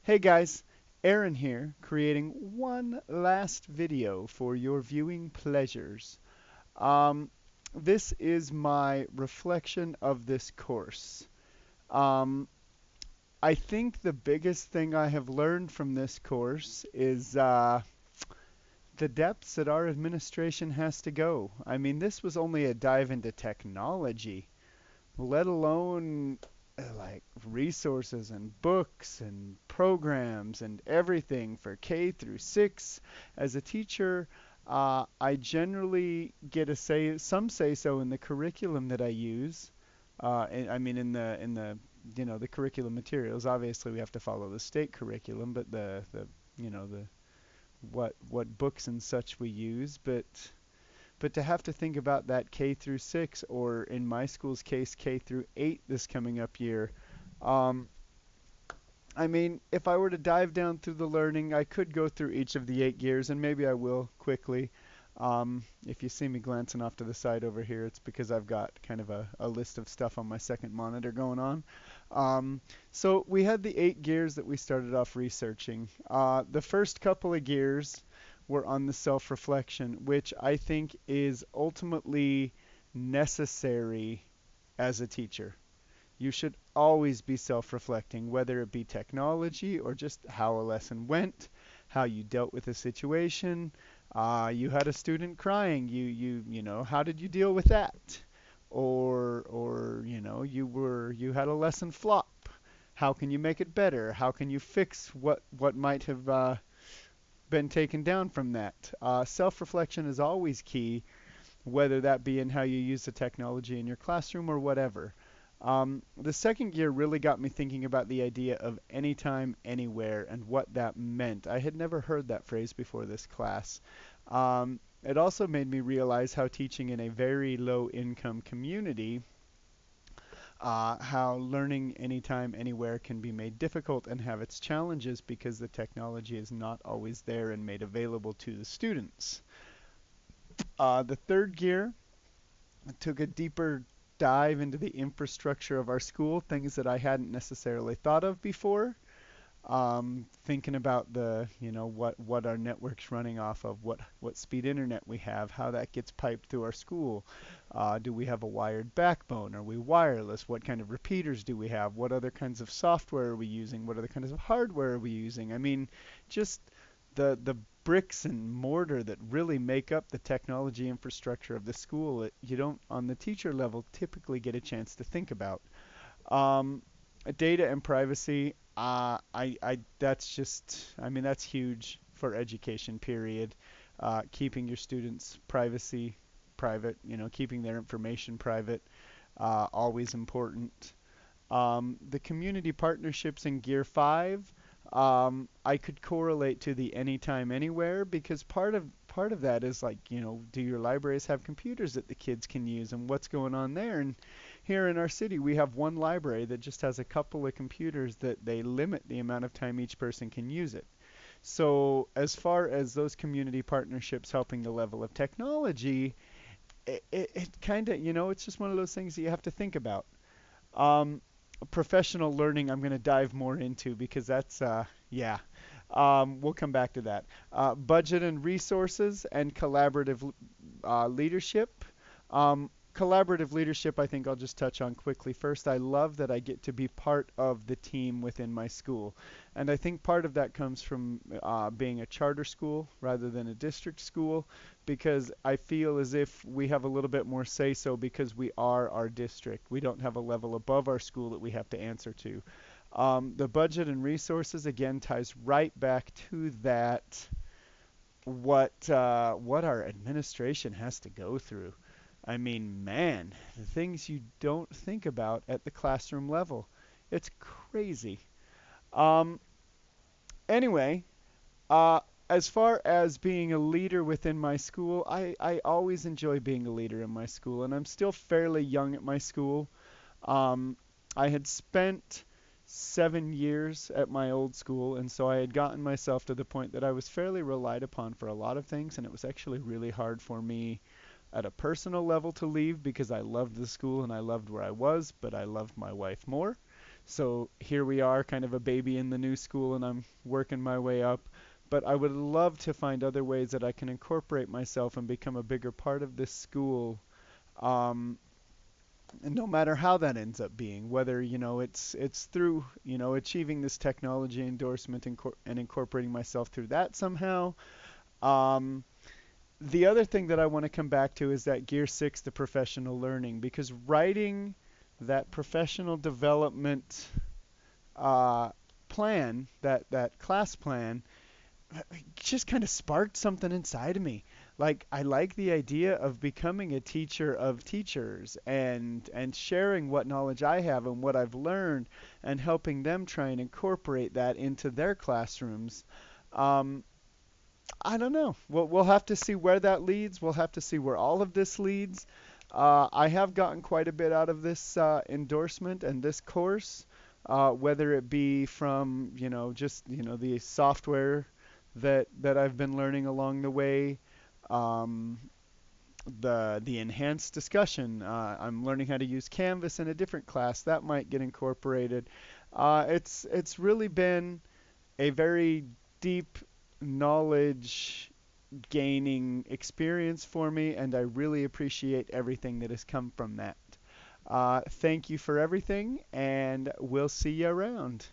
Hey guys, Aaron here, creating one last video for your viewing pleasures. Um, this is my reflection of this course. Um, I think the biggest thing I have learned from this course is the depths that our administration has to go. I mean, this was only a dive into technology, let alone like resources and books and programs and everything for K through 6. As a teacher, I generally get a say, some say so in the curriculum that I use. I mean, in the the curriculum materials. Obviously, we have to follow the state curriculum, but the the what books and such we use, but to have to think about that K through 6, or in my school's case, K through 8 this coming up year. Um, I mean, if I were to dive down through the learning, I could go through each of the 8 gears, and maybe I will quickly. If you see me glancing off to the side over here, it's because I've got kind of a list of stuff on my second monitor going on. So we had the 8 gears that we started off researching. The first couple of gears were on the self-reflection, which I think is ultimately necessary as a teacher. You should always be self-reflecting, whether it be technology or just how a lesson went, how you dealt with a situation. You had a student crying. How did you deal with that? Or you had a lesson flop. How can you make it better? How can you fix what might have been taken down from that? Self-reflection is always key, whether that be in how you use the technology in your classroom or whatever. The second gear really got me thinking about the idea of anytime, anywhere, and what that meant. I had never heard that phrase before this class. It also made me realize how teaching in a very low income community, how learning anytime, anywhere can be made difficult and have its challenges because the technology is not always there and made available to the students. The third gear took a deeper dive into the infrastructure of our school, things that I hadn't necessarily thought of before. Thinking about what our network's running off of, what speed internet we have, how that gets piped through our school. Do we have a wired backbone? Are we wireless? What kind of repeaters do we have? What other kinds of software are we using? What other kinds of hardware are we using? I mean, just the bricks and mortar that really make up the technology infrastructure of the school that you don't, on the teacher level, typically get a chance to think about. Um, Data and privacy, that's just, I mean, that's huge for education, period. Keeping your students' privacy private, keeping their information private, always important. The community partnerships in Gear 5, I could correlate to the anytime, anywhere, because part of that is like, do your libraries have computers that the kids can use, and what's going on there? And here in our city, we have one library that just has a couple of computers that they limit the amount of time each person can use it. So as far as those community partnerships helping the level of technology, it kind of, it's just one of those things that you have to think about. Um, Professional learning, I'm going to dive more into because that's, yeah, we'll come back to that. Budget and resources and collaborative leadership. Collaborative leadership, I think I'll just touch on quickly. First, I love that I get to be part of the team within my school. And I think part of that comes from being a charter school rather than a district school, because I feel as if we have a little bit more say so because we are our district. We don't have a level above our school that we have to answer to. The budget and resources, again, ties right back to that, what our administration has to go through. I mean, man, the things you don't think about at the classroom level. It's crazy. Um, anyway, uh, as far as being a leader within my school, I always enjoy being a leader in my school, and I'm still fairly young at my school. Um, I had spent 7 years at my old school, and so I had gotten myself to the point that I was fairly relied upon for a lot of things, and it was actually really hard for me at a personal level to leave because I loved the school and I loved where I was, but I loved my wife more. So here we are, kind of a baby in the new school, and I'm working my way up. But I would love to find other ways that I can incorporate myself and become a bigger part of this school. Um, and no matter how that ends up being, whether it's through achieving this technology endorsement and incorporating myself through that somehow. Um, the other thing that I want to come back to is that gear six, the professional learning, because writing that professional development uh, plan, that class plan, just kind of sparked something inside of me. Like I like the idea of becoming a teacher of teachers and sharing what knowledge I have and what I've learned and helping them try and incorporate that into their classrooms. Um, I don't know. We'll have to see where that leads. We'll have to see where all of this leads. I have gotten quite a bit out of this endorsement and this course, whether it be from, just, the software that I've been learning along the way, um, the enhanced discussion. I'm learning how to use Canvas in a different class that might get incorporated. It's really been a very deep knowledge gaining experience for me, and I really appreciate everything that has come from that. Thank you for everything, and we'll see you around.